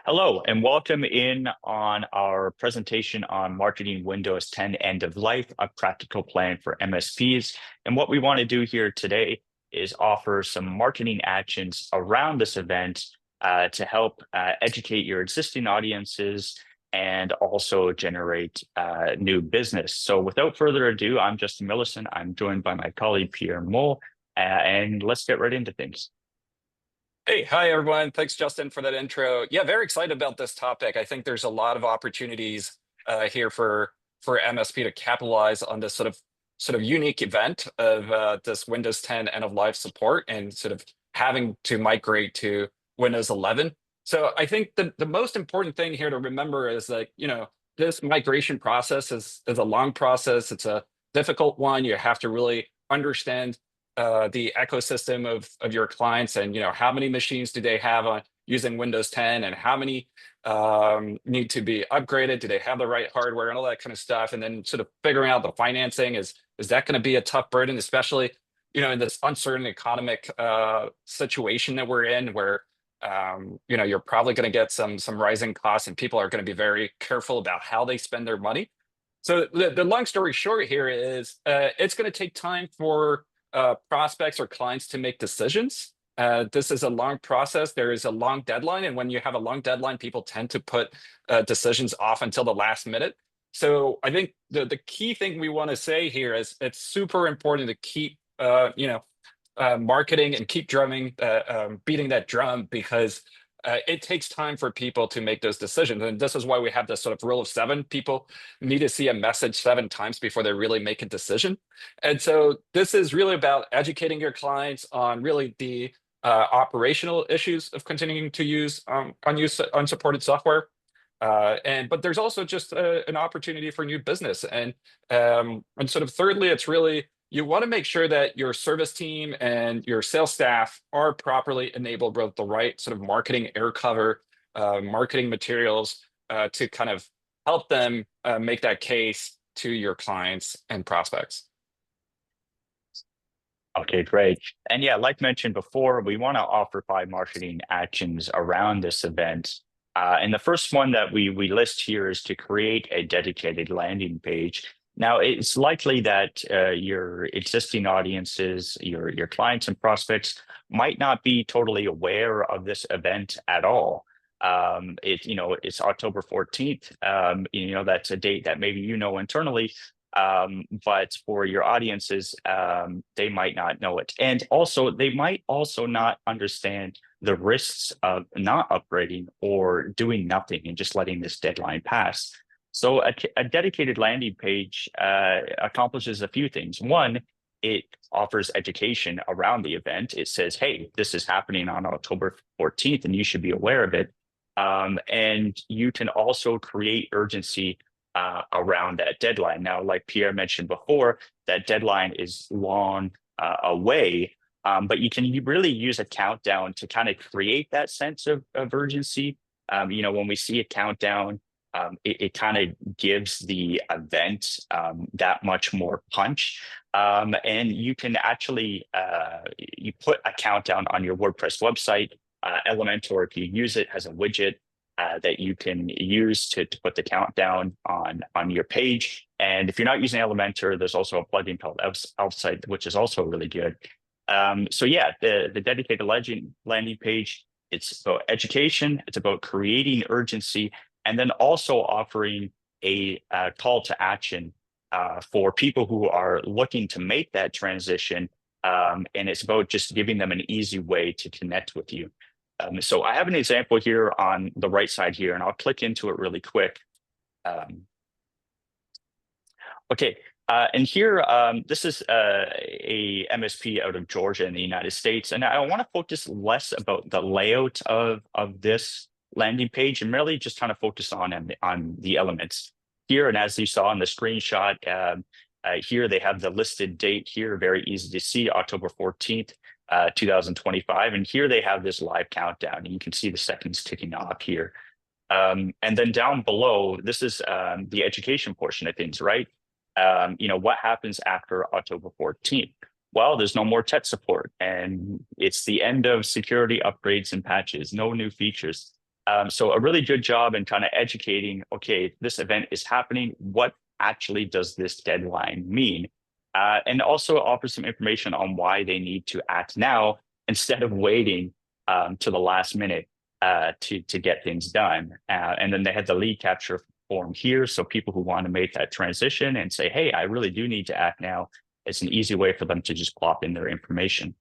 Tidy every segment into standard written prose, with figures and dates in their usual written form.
Hello, and welcome in on our presentation on Marketing Windows 10 End of Life, a practical plan for MSPs. And what we want to do here today is offer some marketing actions around this event to help educate your existing audiences and also generate new business. So without further ado, I'm Justin Millerson. I'm joined by my colleague, Pierre Mol, and let's get right into things. Hey, hi everyone. Thanks, Justin, for that intro. Yeah, very excited about this topic. I think there's a lot of opportunities here for MSP to capitalize on this sort of unique event of this Windows 10 end of life support and sort of having to migrate to Windows 11. So I think the most important thing here to remember is that this migration process is a long process. It's a difficult one. You have to really understand the ecosystem of your clients, and how many machines do they have on using Windows 10, and how many need to be upgraded, do they have the right hardware, and all that kind of stuff. And then sort of figuring out the financing, is that going to be a tough burden, especially in this uncertain economic situation that we're in, where you're probably going to get some rising costs, and people are going to be very careful about how they spend their money. So the long story short here is it's going to take time for prospects or clients to make decisions. This is a long process. There is a long deadline. And when you have a long deadline, people tend to put decisions off until the last minute. So I think the key thing we want to say here is it's super important to keep marketing and keep beating that drum, because it takes time for people to make those decisions. And this is why we have this sort of rule of seven. People need to see a message 7 times before they really make a decision. And so this is really about educating your clients on really the operational issues of continuing to use unsupported software. But there's also just an opportunity for new business. And sort of thirdly, it's really, you want to make sure that your service team and your sales staff are properly enabled with the right sort of marketing air cover, marketing materials to kind of help them make that case to your clients and prospects. Okay, great. And yeah, like mentioned before, we want to offer 5 marketing actions around this event. And the first one that we list here is to create a dedicated landing page. Now, it's likely that your existing audiences, your clients and prospects might not be totally aware of this event at all. It's October 14th. That's a date that maybe internally, but for your audiences, they might not know it. And also, they might also not understand the risks of not upgrading or doing nothing and just letting this deadline pass. So a dedicated landing page accomplishes a few things. One, it offers education around the event. It says, hey, this is happening on October 14th, and you should be aware of it. And you can also create urgency around that deadline. Now, like Pierre mentioned before, that deadline is long away, but you can really use a countdown to kind of create that sense of urgency. When we see a countdown, it kind of gives the event that much more punch. And you can actually you put a countdown on your WordPress website. Elementor, if you use it, has a widget that you can use to put the countdown on your page. And if you're not using Elementor, there's also a plugin called Elfsight, which is also really good. So yeah, the dedicated landing page, it's about education, it's about creating urgency, and then also offering a call to action for people who are looking to make that transition. And it's about just giving them an easy way to connect with you. So I have an example here on the right side here, and I'll click into it really quick. Okay, and here, this is a MSP out of Georgia in the United States, and I want to focus less about the layout of this landing page and really just kind of focus on the elements here. And as you saw in the screenshot, here they have the listed date here, very easy to see, October 14th. 2025, and here they have this live countdown, and you can see the seconds ticking off here. And then down below, this is the education portion of things, right? What happens after October 14th? Well, there's no more tech support, and it's the end of security upgrades and patches, no new features. So a really good job in kind of educating, okay, this event is happening. What actually does this deadline mean? And also offer some information on why they need to act now instead of waiting to the last minute to get things done. And then they had the lead capture form here. So people who want to make that transition and say, hey, I really do need to act now, it's an easy way for them to just plop in their information.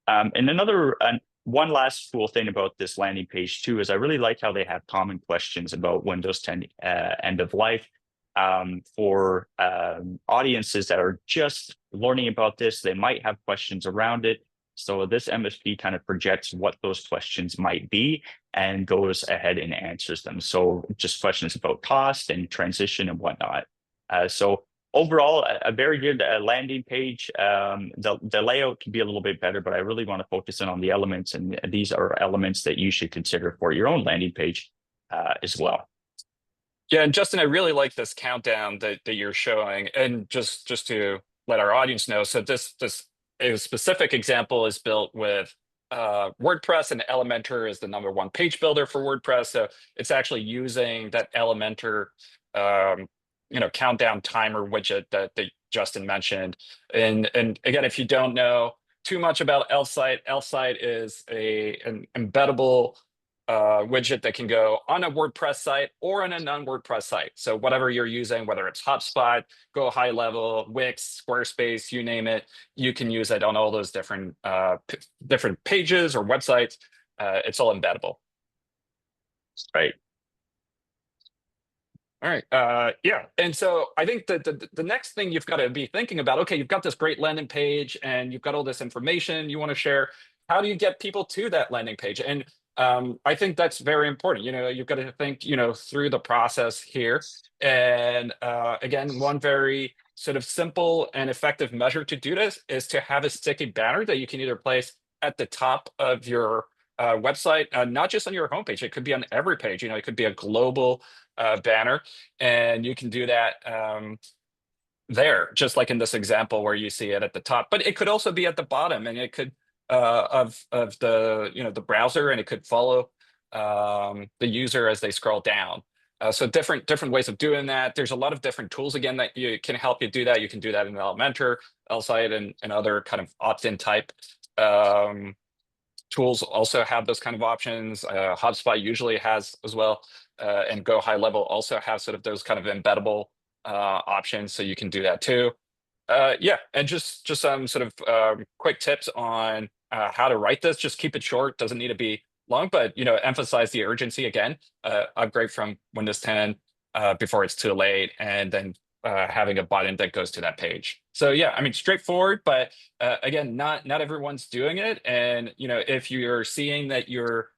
And one last cool thing about this landing page too is I really like how they have common questions about Windows 10 end of life for audiences that are just learning about this. They might have questions around it. So this MSP kind of projects what those questions might be and goes ahead and answers them. So just questions about cost and transition and whatnot. So overall, a very good landing page. The layout can be a little bit better, but I really want to focus in on the elements, and these are elements that you should consider for your own landing page as well. Yeah, and Justin, I really like this countdown that you're showing, and just to let our audience know, so this a specific example is built with WordPress, and Elementor is the #1 page builder for WordPress. So it's actually using that Elementor countdown timer widget that Justin mentioned. And again, if you don't know too much about Elfsight, Elfsight is an embeddable widget that can go on a WordPress site or on a non-WordPress site. So whatever you're using, whether it's HubSpot, Go High Level, Wix, Squarespace, you name it, you can use it on all those different pages or websites. It's all embeddable. Right. All right. Yeah. And so I think that the next thing you've got to be thinking about, okay, you've got this great landing page and you've got all this information you want to share. How do you get people to that landing page? And I think that's very important. You've got to think, through the process here. And again, one very sort of simple and effective measure to do this is to have a sticky banner that you can either place at the top of your website, not just on your homepage. It could be on every page. It could be a global banner, and you can do that there, just like in this example where you see it at the top. But it could also be at the bottom, and it could of the the browser, and it could follow the user as they scroll down. So different ways of doing that. There's a lot of different tools again that you can help you do that. You can do that in Elementor, Elfsight, and other kind of opt-in type tools also have those kind of options. HubSpot usually has as well, and Go High Level also have sort of those kind of embeddable options, so you can do that too. Yeah, and just some sort of quick tips on how to write this. Just keep it short. Doesn't need to be long, but emphasize the urgency again. Upgrade from Windows 10 before it's too late, and then having a button that goes to that page. So yeah, I mean, straightforward, but again, not everyone's doing it. And if you're seeing that your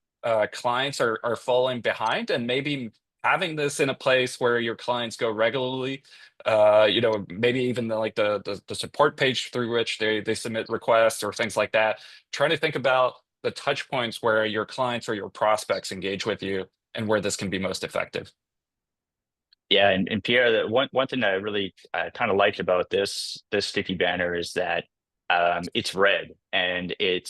clients are falling behind, and maybe having this in a place where your clients go regularly, maybe even the support page through which they submit requests or things like that. Trying to think about the touch points where your clients or your prospects engage with you, and where this can be most effective. Yeah, and Pierre, the one thing that I really kind of liked about this sticky banner is that it's red, and it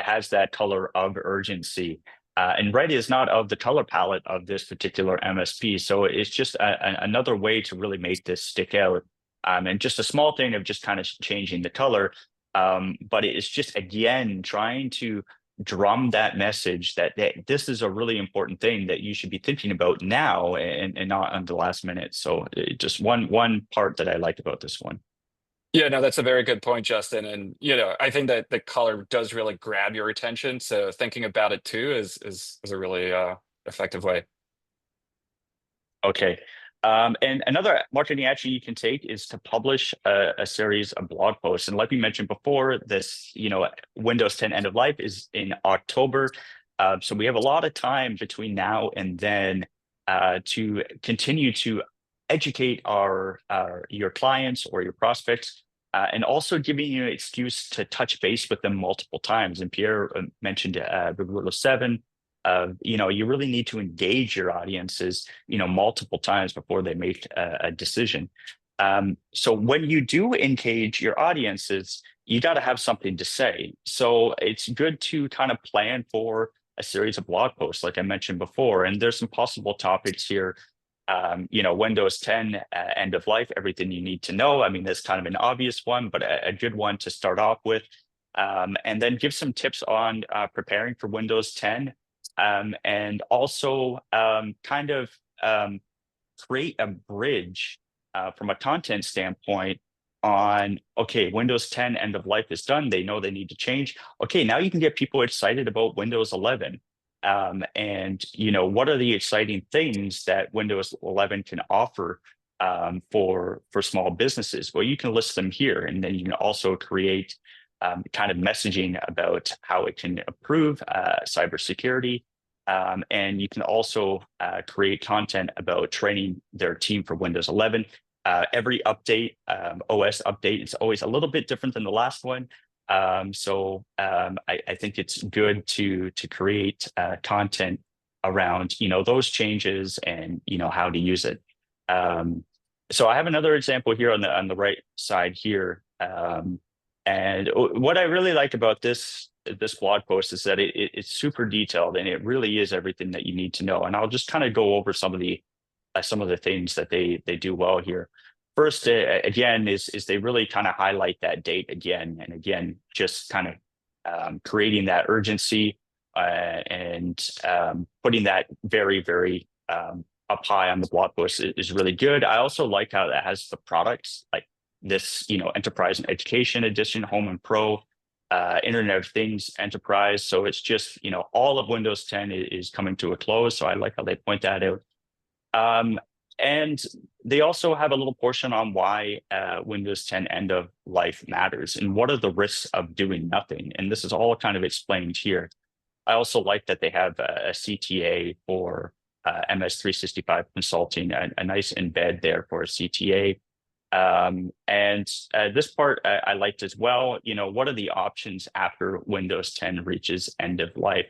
has that color of urgency. And red is not of the color palette of this particular MSP, so it's just another way to really make this stick out. And just a small thing of just kind of changing the color, but it's just again trying to drum that message that this is a really important thing that you should be thinking about now, and not on the last minute. So just one part that I liked about this one. Yeah, no, that's a very good point, Justin. And I think that the color does really grab your attention. So thinking about it too is a really effective way. Okay. And another marketing action you can take is to publish a series of blog posts. And like we mentioned before, this, Windows 10 end of life is in October. So we have a lot of time between now and then to continue to educate your clients or your prospects, and also giving you an excuse to touch base with them multiple times. And Pierre mentioned the rule of 7. You really need to engage your audiences, multiple times before they make a decision. So when you do engage your audiences, you got to have something to say. So it's good to kind of plan for a series of blog posts, like I mentioned before. And there's some possible topics here. Windows 10 end of life, everything you need to know. I mean, that's kind of an obvious one, but a good one to start off with. And then give some tips on preparing for Windows 10, and also create a bridge from a content standpoint on, okay, Windows 10 end of life is done. They know they need to change. Okay, now you can get people excited about Windows 11. And what are the exciting things that Windows 11 can offer for small businesses? Well, you can list them here, and then you can also create kind of messaging about how it can improve cybersecurity. And you can also create content about training their team for Windows 11. Every update, OS update, is always a little bit different than the last one. I think it's good to create content around those changes and how to use it. So I have another example here on the right side here. And what I really like about this blog post is that it's super detailed, and it really is everything that you need to know. And I'll just kind of go over some of the things that they do well here. First, again, is they really kind of highlight that date again and again, just kind of creating that urgency and putting that very, very up high on the blog post is really good. I also like how that has the products like this, Enterprise and Education Edition, Home and Pro, Internet of Things Enterprise. So it's just, all of Windows 10 is coming to a close. So I like how they point that out. And they also have a little portion on why Windows 10 end of life matters and what are the risks of doing nothing. And this is all kind of explained here. I also like that they have a CTA for MS 365 consulting, a nice embed there for a CTA. And this part I liked as well. What are the options after Windows 10 reaches end of life?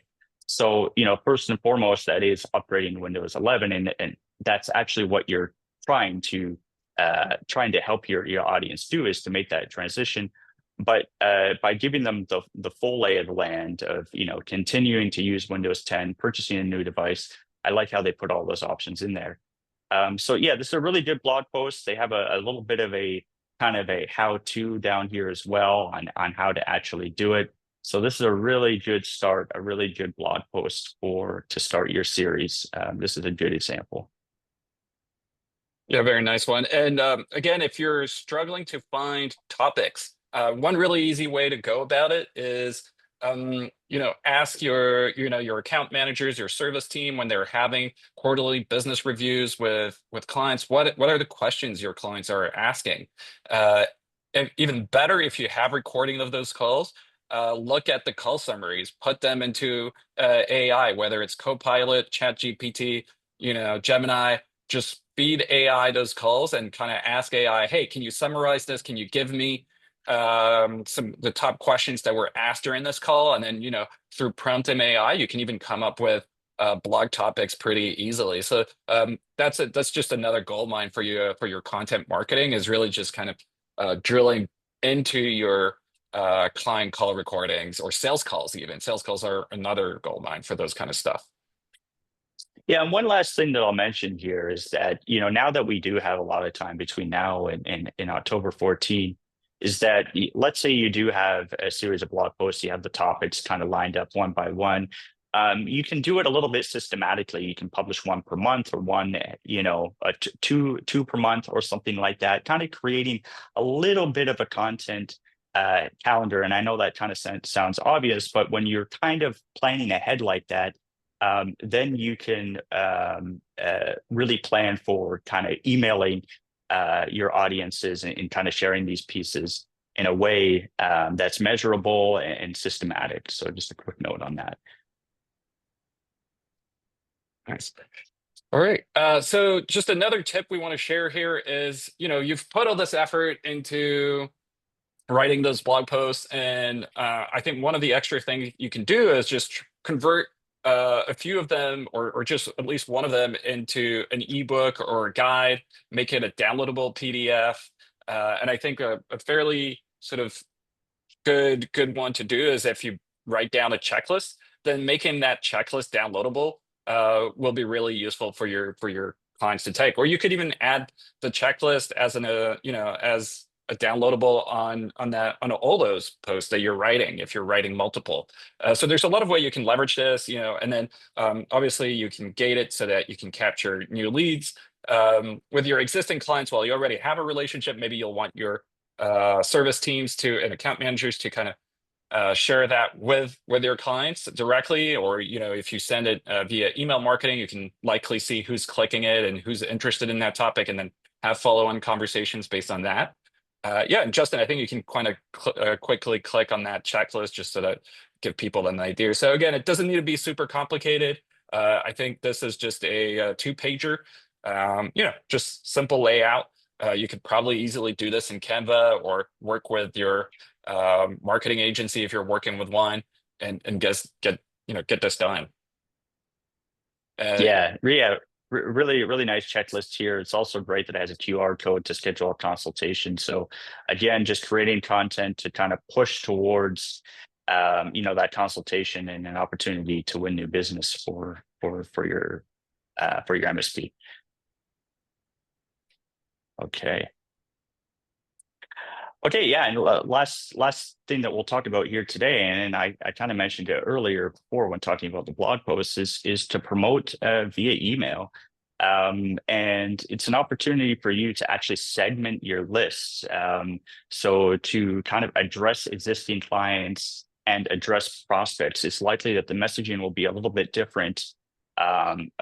So, first and foremost, that is upgrading Windows 11, and that's actually what you're trying to help your audience do, is to make that transition. But by giving them the full lay of the land of continuing to use Windows 10, purchasing a new device, I like how they put all those options in there. So yeah, this is a really good blog post. They have a little bit of a kind of a how-to down here as well on how to actually do it. So this is a really good start, a really good blog post to start your series. This is a good example. Yeah, very nice one. And again, if you're struggling to find topics, one really easy way to go about it is ask your account managers, your service team, when they're having quarterly business reviews with clients, what are the questions your clients are asking? And even better, if you have recording of those calls, look at the call summaries, put them into AI, whether it's Copilot, ChatGPT, Gemini. Just feed AI those calls and kind of ask AI, hey, can you summarize this? Can you give me the top questions that were asked during this call? And then, through Pronto AI, you can even come up with blog topics pretty easily. So that's just another gold mine for you for your content marketing, is really just kind of drilling into your client call recordings or sales calls. Even sales calls are another gold mine for those kind of stuff. Yeah, and one last thing that I'll mention here is that, now that we do have a lot of time between now and October 14, is that let's say you do have a series of blog posts, you have the topics kind of lined up one by one. You can do it a little bit systematically. You can publish one per month, or one, two per month, or something like that, kind of creating a little bit of a content calendar. And I know that kind of sounds obvious, but when you're kind of planning ahead like that, then you can really plan for kind of emailing your audiences and kind of sharing these pieces in a way that's measurable and systematic. So just a quick note on that. Nice. All right. So just another tip we want to share here is, you've put all this effort into writing those blog posts, and I think one of the extra things you can do is just convert a few of them, or just at least one of them, into an ebook or a guide, make it a downloadable PDF. And I think a fairly sort of good one to do is if you write down a checklist. then making that checklist downloadable will be really useful for your clients to take. Or you could even add the checklist as as a downloadable on all those posts that you're writing if you're writing multiple. So there's a lot of way you can leverage this, and then obviously you can gate it so that you can capture new leads. With your existing clients, while you already have a relationship, maybe you'll want your service teams and account managers to kind of share that with your clients directly, or if you send it via email marketing, you can likely see who's clicking it and who's interested in that topic, and then have follow-on conversations based on that. Yeah, and Justin, I think you can kind of quickly click on that checklist just so that give people an idea. So again, it doesn't need to be super complicated. I think this is just a two-pager, just simple layout. You could probably easily do this in Canva or work with your marketing agency if you're working with one, and get this done. Yeah, really nice checklist here. It's also great that it has a QR code to schedule a consultation. So again, just creating content to kind of push towards that consultation and an opportunity to win new business for your MSP. Okay. Okay, yeah, and last thing that we'll talk about here today, and I kind of mentioned it earlier before when talking about the blog posts, is to promote via email, and it's an opportunity for you to actually segment your lists, so to kind of address existing clients and address prospects. It's likely that the messaging will be a little bit different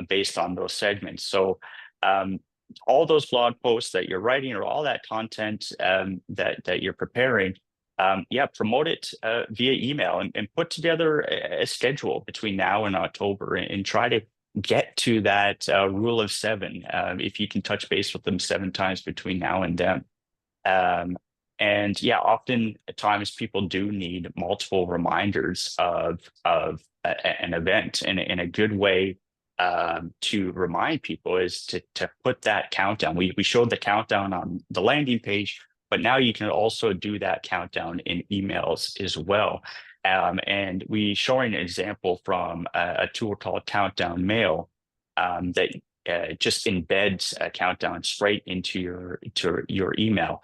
based on those segments. So. All those blog posts that you're writing or all that content that you're preparing, promote it via email and put together a schedule between now and October, and try to get to that rule of 7. If you can touch base with them 7 times between now and then. And yeah, often at times people do need multiple reminders of an event, and a good way to remind people is to put that countdown. We showed the countdown on the landing page, but now you can also do that countdown in emails as well. And we showing an example from a tool called Countdown Mail that just embeds a countdown straight into your email.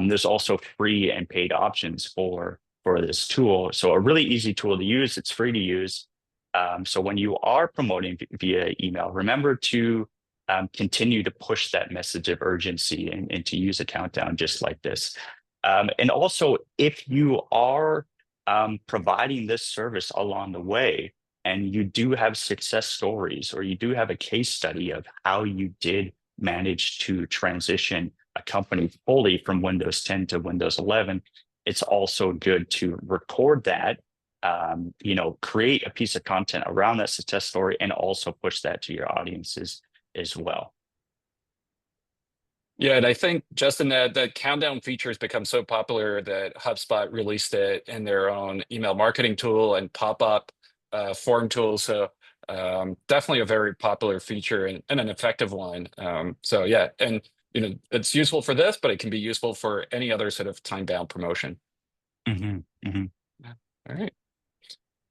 There's also free and paid options for this tool. So a really easy tool to use. It's free to use. So when you are promoting via email, remember to continue to push that message of urgency and to use a countdown just like this. And also, if you are providing this service along the way, and you do have success stories, or you do have a case study of how you did manage to transition a company fully from Windows 10 to Windows 11, it's also good to record that. Create a piece of content around that success story, and also push that to your audiences as well. Yeah, and I think, Justin, that the countdown feature has become so popular that HubSpot released it in their own email marketing tool and pop-up form tool. So definitely a very popular feature and an effective one. So yeah, and it's useful for this, but it can be useful for any other sort of time-bound promotion. Mm-hmm, mm-hmm. Yeah. All right.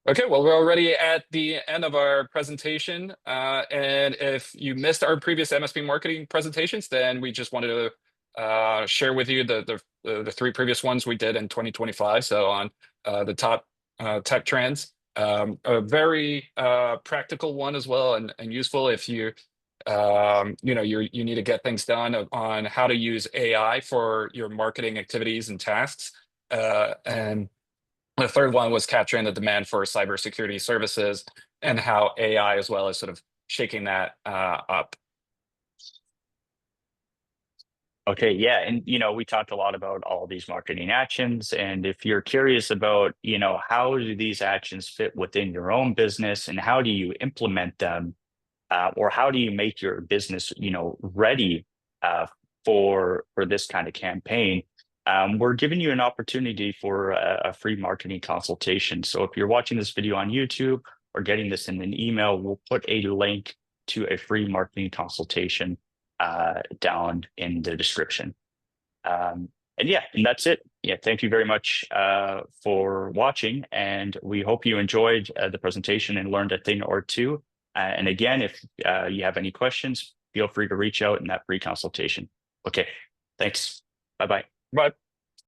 Okay, well, we're already at the end of our presentation. And if you missed our previous MSP marketing presentations, then we just wanted to share with you the 3 previous ones we did in 2025. So on the top tech trends, a very practical one as well, and useful if you you need to get things done on how to use AI for your marketing activities and tasks. And the third one was capturing the demand for cybersecurity services, and how AI as well is sort of shaking that up. Okay, yeah, and we talked a lot about all these marketing actions, and if you're curious about how do these actions fit within your own business, and how do you implement them, or how do you make your business ready for this kind of campaign, we're giving you an opportunity for a free marketing consultation. So if you're watching this video on YouTube or getting this in an email, we'll put a link to a free marketing consultation down in the description. And yeah, and that's it. Yeah, thank you very much for watching, and we hope you enjoyed the presentation and learned a thing or two. And again, if you have any questions, feel free to reach out in that free consultation. Okay, thanks. Bye-bye. Bye.